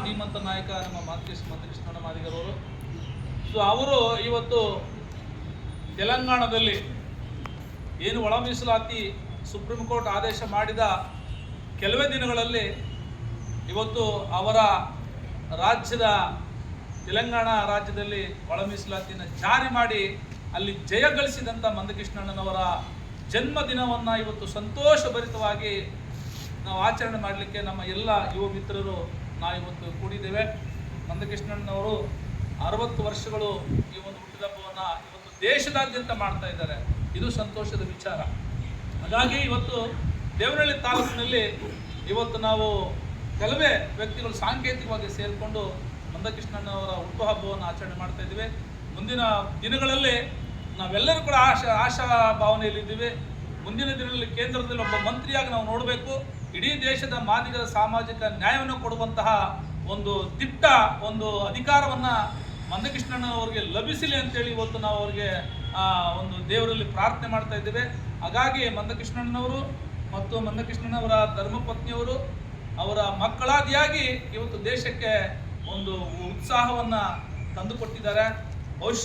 ಧೀಮಂತ ನಾಯಕ ನಮ್ಮ ಮಂದಕೃಷ್ಣಣ್ಣ ಮಾದಿಗರವರು. ಸೊ ಅವರು ಇವತ್ತು ತೆಲಂಗಾಣದಲ್ಲಿ ಏನು ಒಳ ಮೀಸಲಾತಿ ಸುಪ್ರೀಂ ಕೋರ್ಟ್ ಆದೇಶ ಮಾಡಿದ ಕೆಲವೇ ದಿನಗಳಲ್ಲಿ ಇವತ್ತು ಅವರ ರಾಜ್ಯದ ತೆಲಂಗಾಣ ರಾಜ್ಯದಲ್ಲಿ ಒಳ ಮೀಸಲಾತಿಯನ್ನು ಜಾರಿ ಮಾಡಿ ಅಲ್ಲಿ ಜಯ ಗಳಿಸಿದಂಥ ಮಂದಕೃಷ್ಣಣ್ಣನವರ ಜನ್ಮದಿನವನ್ನು ಇವತ್ತು ಸಂತೋಷಭರಿತವಾಗಿ ನಾವು ಆಚರಣೆ ಮಾಡಲಿಕ್ಕೆ ನಮ್ಮ ಎಲ್ಲ ಯುವ ಮಿತ್ರರು ನಾವಿವತ್ತು ಕೂಡಿದ್ದೇವೆ. ಮಂದಕೃಷ್ಣಣ್ಣನವರು 60 ವರ್ಷಗಳು ಈ ಒಂದು ಹುಟ್ಟುಹಬ್ಬವನ್ನು ಇವತ್ತು ದೇಶದಾದ್ಯಂತ ಮಾಡ್ತಾ ಇದ್ದಾರೆ. ಇದು ಸಂತೋಷದ ವಿಚಾರ. ಹಾಗಾಗಿ ಇವತ್ತು ದೇವನಹಳ್ಳಿ ತಾಲೂಕಿನಲ್ಲಿ ಇವತ್ತು ನಾವು ಕೆಲವೇ ವ್ಯಕ್ತಿಗಳು ಸಾಂಕೇತಿಕವಾಗಿ ಸೇರಿಕೊಂಡು ಮಂದಕೃಷ್ಣಣ್ಣನವರ ಹುಟ್ಟುಹಬ್ಬವನ್ನು ಆಚರಣೆ ಮಾಡ್ತಾ ಇದ್ದೀವಿ. ಮುಂದಿನ ದಿನಗಳಲ್ಲಿ ನಾವೆಲ್ಲರೂ ಕೂಡ ಆಶಾ ಭಾವನೆಯಲ್ಲಿದ್ದೀವಿ. ಮುಂದಿನ ದಿನಗಳಲ್ಲಿ ಕೇಂದ್ರದಲ್ಲಿ ಒಬ್ಬ ಮಂತ್ರಿಯಾಗಿ ನಾವು ನೋಡಬೇಕು. ಇಡೀ ದೇಶದ ಮಾದಿಗರ ಸಾಮಾಜಿಕ ನ್ಯಾಯವನ್ನು ಕೊಡುವಂತಹ ಒಂದು ದಿಟ್ಟ ಒಂದು ಅಧಿಕಾರವನ್ನು ಮಂದಕೃಷ್ಣಣ್ಣನವರಿಗೆ ಲಭಿಸಲಿ ಅಂತೇಳಿ ಇವತ್ತು ನಾವು ಅವರಿಗೆ ಒಂದು ದೇವರಲ್ಲಿ ಪ್ರಾರ್ಥನೆ ಮಾಡ್ತಾ ಇದ್ದೇವೆ. ಹಾಗಾಗಿ ಮಂದಕೃಷ್ಣಣ್ಣನವರು ಮತ್ತು ಮಂದಕೃಷ್ಣಣ್ಣನವರ ಧರ್ಮಪತ್ನಿಯವರು ಅವರ ಮಕ್ಕಳಾದಿಯಾಗಿ ಇವತ್ತು ದೇಶಕ್ಕೆ ಒಂದು ಉತ್ಸಾಹವನ್ನು ತಂದುಕೊಟ್ಟಿದ್ದಾರೆ. ಬಹುಶಃ